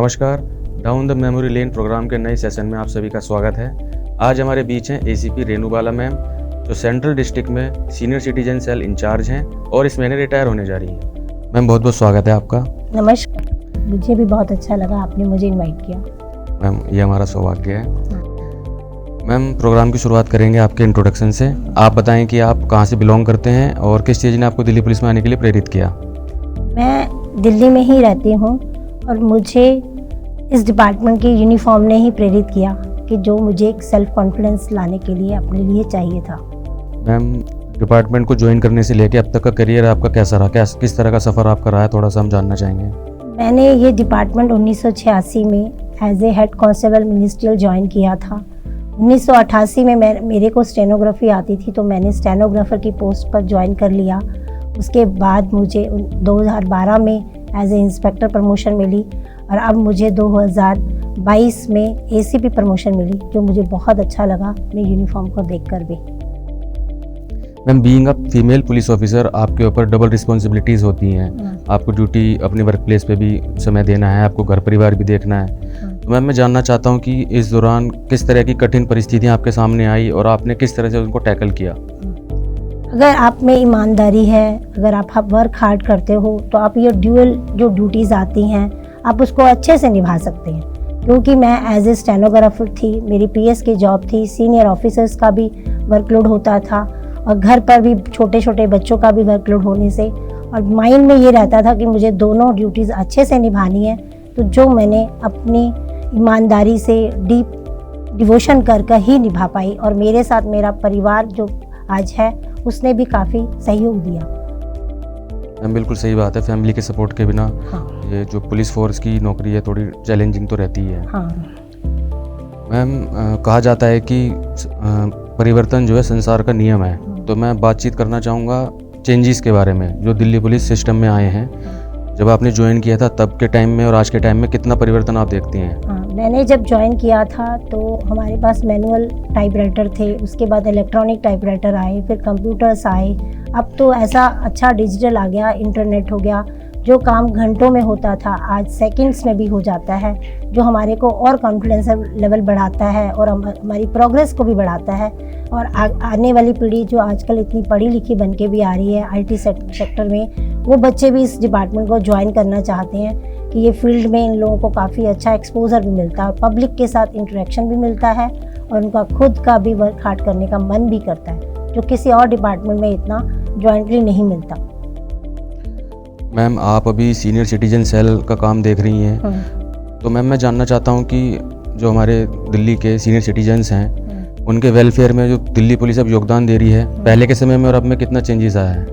नमस्कार, down the memory lane programme के नए सेशन में आप सभी का स्वागत है। आज हमारे बीच हैं एसीपी रेणुबाला मैम, जो सेंट्रल डिस्ट्रिक्ट में सीनियर सिटीजन सेल इंचार्ज हैं और इस महीने रिटायर होने जा रही हैं। मैम बहुत बहुत स्वागत है आपका। नमस्कार, मुझे भी बहुत अच्छा लगा आपने मुझे इनवाइट किया। मैम ये हमारा सौभाग्य है। मैम प्रोग्राम की शुरुआत करेंगे आपके इंट्रोडक्शन से। आप बताएं कि आप कहाँ से बिलोंग करते हैं और किस चीज़ ने आपको दिल्ली पुलिस में आने के लिए प्रेरित किया। मैं दिल्ली में ही रहती हूँ और मुझे इस डिपार्टमेंट की यूनिफॉर्म ने ही प्रेरित किया कि जो मुझे एक सेल्फ कॉन्फिडेंस लाने के लिए अपने लिए चाहिए था। मैम डिपार्टमेंट को ज्वाइन करने से लेकर अब तक का करियर आपका कैसा रहा, किस तरह का सफ़र आपका रहा है, थोड़ा सा हम जानना चाहेंगे। मैंने ये डिपार्टमेंट 1986 में as a head constable ministerial join किया था। 1988 में मेरे को स्टेनोग्राफी आती थी तो मैंने स्टेनोग्राफर की पोस्ट पर ज्वाइन कर लिया। उसके बाद मुझे 2012 में एज ए इंस्पेक्टर प्रमोशन मिली और अब मुझे 2022 में एसीपी प्रमोशन मिली, जो मुझे बहुत अच्छा लगा अपने यूनिफॉर्म को देखकर भी। Ma'am being a female police officer आपके ऊपर डबल रिस्पॉन्सिबिलिटीज़ होती हैं। आपको ड्यूटी अपने वर्क प्लेस पे भी समय देना है, आपको घर परिवार भी देखना है। तो मैम मैं जानना चाहता हूँ कि इस दौरान किस तरह की कठिन परिस्थितियाँ आपके सामने आई और आपने किस तरह से उनको टैकल किया। अगर आप में ईमानदारी है, अगर आप वर्क हार्ड करते हो तो आप ये ड्यूअल जो ड्यूटीज़ आती हैं आप उसको अच्छे से निभा सकते हैं। क्योंकि मैं एज ए स्टेनोग्राफर थी, मेरी पीएस की जॉब थी, सीनियर ऑफिसर्स का भी वर्कलोड होता था और घर पर भी छोटे छोटे बच्चों का भी वर्कलोड होने से और माइंड में ये रहता था कि मुझे दोनों ड्यूटीज़ अच्छे से निभानी है। तो जो मैंने अपनी ईमानदारी से डीप डिवोशन कर ही निभा पाई और मेरे साथ मेरा परिवार जो आज है उसने भी काफ़ी सहयोग दिया। मैम बिल्कुल सही बात है, फैमिली के सपोर्ट के बिना ये जो पुलिस फोर्स की नौकरी है थोड़ी चैलेंजिंग तो रहती है। मैम कहा जाता है कि परिवर्तन जो है संसार का नियम है। तो मैं बातचीत करना चाहूँगा चेंजेस के बारे में जो दिल्ली पुलिस सिस्टम में आए हैं। जब आपने ज्वाइन किया था तब के टाइम में और आज के टाइम में कितना परिवर्तन आप देखती हैं। मैंने जब ज्वाइन किया था तो हमारे पास मैनुअल टाइपराइटर थे, उसके बाद इलेक्ट्रॉनिक टाइपराइटर आए, फिर कंप्यूटर्स आए। अब तो ऐसा अच्छा डिजिटल आ गया, इंटरनेट हो गया, जो काम घंटों में होता था आज सेकंड्स में भी हो जाता है, जो हमारे को और कॉन्फिडेंस लेवल बढ़ाता है और हमारी प्रोग्रेस को भी बढ़ाता है। और आने वाली पीढ़ी जो आजकल इतनी पढ़ी लिखी बन के भी आ रही है आईटी सेक्टर में, वो बच्चे भी इस डिपार्टमेंट को ज्वाइन करना चाहते हैं कि ये फील्ड में इन लोगों को काफ़ी अच्छा एक्सपोजर भी मिलता है और पब्लिक के साथ इंटरेक्शन भी मिलता है और उनका खुद का भी वर्क हार्ड करने का मन भी करता है, जो किसी और डिपार्टमेंट में इतना जॉइंटली नहीं मिलता। मैम आप अभी सीनियर सिटीजन सेल का काम देख रही हैं। तो मैम मैं जानना चाहता हूँ कि जो हमारे दिल्ली के सीनियर सिटीजन्स हैं उनके वेलफेयर में जो दिल्ली पुलिस अब योगदान दे रही है, पहले के समय में और अब में कितना चेंजेस आया है।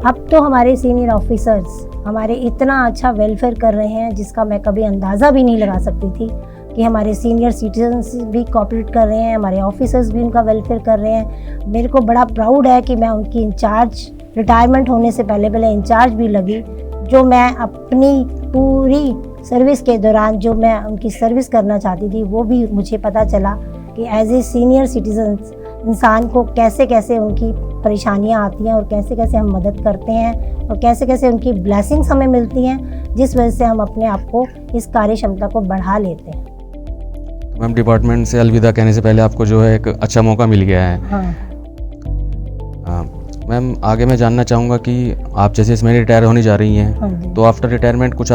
अब तो हमारे सीनियर ऑफिसर्स हमारे इतना अच्छा वेलफेयर कर रहे हैं जिसका मैं कभी अंदाज़ा भी नहीं लगा सकती थी कि हमारे सीनियर सिटीजन्स भी कोऑपरेट कर रहे हैं, हमारे ऑफिसर्स भी उनका वेलफेयर कर रहे हैं। मेरे को बड़ा प्राउड है कि मैं उनकी इंचार्ज, रिटायरमेंट होने से पहले इंचार्ज भी लगी। जो मैं अपनी पूरी सर्विस के दौरान जो मैं उनकी सर्विस करना चाहती थी वो भी मुझे पता चला कि एज ए सीनियर सिटीजन्स इंसान को कैसे कैसे उनकी परेशानियां आती हैं और कैसे कैसे हम मदद करते हैं और कैसे कैसे उनकी ब्लेसिंग्स हमें मिलती हैं, जिस वजह से हम अपने आप को इस कार्य क्षमता को बढ़ा लेते हैं। मैम डिपार्टमेंट से अलविदा कहने से पहले आपको जो है एक अच्छा मौका मिल गया है। मैम आगे मैं जानना चाहूँगा कि आप जैसे इसमें रिटायर होने जा रही हैं, तो आफ्टर रिटायरमेंट कुछ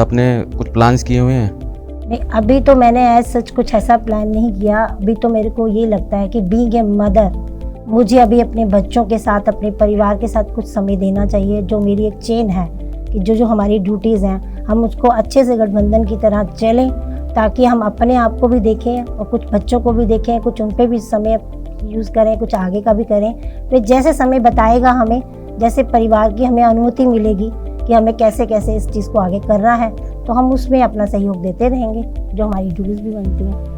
प्लान्स किए हुए हैं। नहीं, अभी तो मैंने एज सच कुछ ऐसा प्लान नहीं किया। अभी तो मेरे को ये लगता है कि बीइंग ए मदर मुझे अभी अपने बच्चों के साथ, अपने परिवार के साथ कुछ समय देना चाहिए। जो मेरी एक चेन है कि जो हमारी ड्यूटीज़ हैं हम उसको अच्छे से गठबंधन की तरह चलें, ताकि हम अपने आप को भी देखें और कुछ बच्चों को भी देखें, कुछ उन पर भी समय यूज़ करें, कुछ आगे का भी करें। फिर जैसे समय बताएगा हमें, जैसे परिवार की हमें अनुमति मिलेगी कि हमें कैसे कैसे इस चीज़ को आगे करना है, तो हम उसमें अपना सहयोग देते रहेंगे, जो हमारी ड्यूटीज़ भी बनती हैं।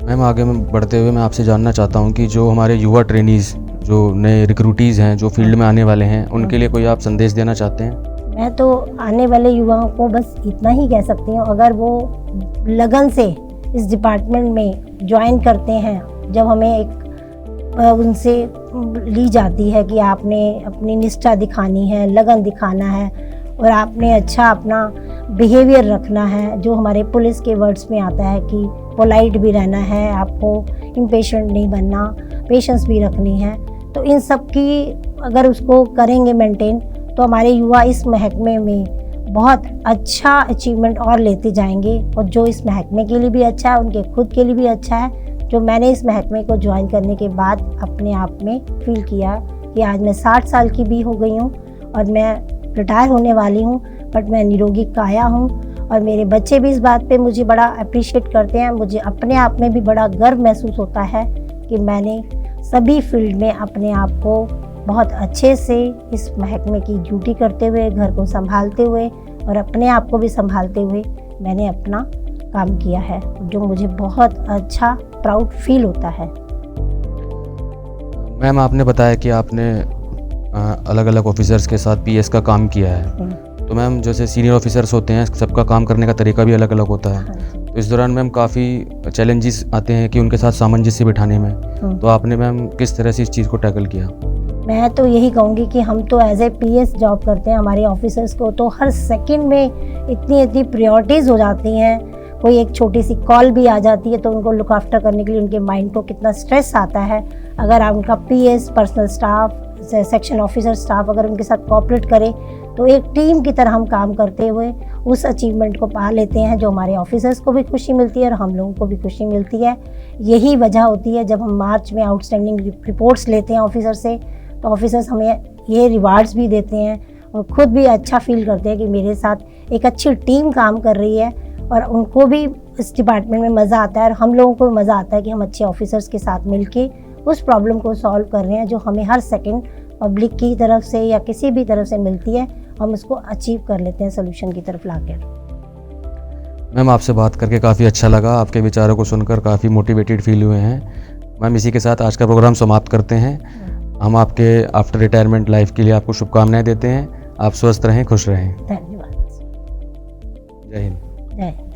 मैम आगे में बढ़ते हुए मैं आपसे जानना चाहता हूँ कि जो हमारे युवा ट्रेनीज़, जो नए रिक्रूटीज़ हैं, जो फील्ड में आने वाले हैं, उनके लिए कोई आप संदेश देना चाहते हैं। मैं तो आने वाले युवाओं को बस इतना ही कह सकती हूँ, अगर वो लगन से इस डिपार्टमेंट में ज्वाइन करते हैं, जब हमें एक उनसे ली जाती है कि आपने अपनी निष्ठा दिखानी है, लगन दिखाना है और आपने अच्छा अपना बिहेवियर रखना है, जो हमारे पुलिस के वर्ड्स में आता है कि पोलाइट भी रहना है, आपको इम्पेशेंट नहीं बनना, पेशेंस भी रखनी है। तो इन सब की अगर उसको करेंगे मेंटेन, तो हमारे युवा इस महकमे में बहुत अच्छा अचीवमेंट और लेते जाएंगे, और जो इस महकमे के लिए भी अच्छा है, उनके खुद के लिए भी अच्छा है। जो मैंने इस महकमे को ज्वाइन करने के बाद अपने आप में फील किया कि आज मैं 60 साल की भी हो गई हूँ और मैं रिटायर होने वाली हूँ, बट मैं निरोगी काया हूँ। और मेरे बच्चे भी इस बात पे मुझे बड़ा अप्रिशिएट करते हैं। मुझे अपने आप में भी बड़ा गर्व महसूस होता है कि मैंने सभी फील्ड में अपने आप को बहुत अच्छे से इस महकमे की ड्यूटी करते हुए, घर को संभालते हुए और अपने आप को भी संभालते हुए मैंने अपना काम किया है, जो मुझे बहुत अच्छा प्राउड फील होता है। मैम, आपने बताया कि आपने अलग अलग ऑफिसर्स के साथ पीएस का काम किया है। तो मैम, जैसे सीनियर ऑफिसर्स होते हैं, सबका काम करने का तरीका भी अलग अलग होता है। तो इस दौरान मैम काफ़ी चैलेंजेस आते हैं कि उनके साथ सामंजस्य बिठाने में। तो आपने मैम किस तरह से इस चीज़ को टैकल किया? मैं तो यही कहूँगी कि हम तो एज ए पीएस जॉब करते हैं, हमारे ऑफिसर्स को तो हर सेकंड में इतनी प्रायोरिटीज़ हो जाती हैं। कोई एक छोटी सी कॉल भी आ जाती है तो उनको लुक आफ्टर करने के लिए उनके माइंड को कितना स्ट्रेस आता है। अगर आप उनका PS, personal staff, section officer staff अगर उनके साथ कोऑपरेट करे तो एक टीम की तरह हम काम करते हुए उस अचीवमेंट को पा लेते हैं, जो हमारे ऑफिसर्स को भी खुशी मिलती है और हम लोगों को भी खुशी मिलती है। यही वजह होती है जब हम मार्च में आउटस्टैंडिंग रिपोर्ट्स लेते हैं ऑफिसर से, तो ऑफिसर्स हमें ये रिवार्ड्स भी देते हैं और ख़ुद भी अच्छा फील करते हैं कि मेरे साथ एक अच्छी टीम काम कर रही है, और उनको भी इस डिपार्टमेंट में मज़ा आता है और हम लोगों को भी मज़ा आता है कि हम अच्छे ऑफिसर्स के साथ मिलके उस प्रॉब्लम को सॉल्व कर रहे हैं जो हमें हर सेकंड पब्लिक की तरफ से या किसी भी तरफ से मिलती है, हम उसको अचीव कर लेते हैं सोल्यूशन की तरफ लाकर। मैम, आपसे बात करके काफ़ी अच्छा लगा, आपके विचारों को सुनकर काफ़ी मोटिवेटेड फील हुए हैं। मैम, इसी के साथ आज का प्रोग्राम समाप्त करते हैं। हम आपके आफ्टर रिटायरमेंट लाइफ के लिए आपको शुभकामनाएं देते हैं। आप स्वस्थ रहें, खुश रहें। धन्यवाद। जय हिंद। जय हिंद।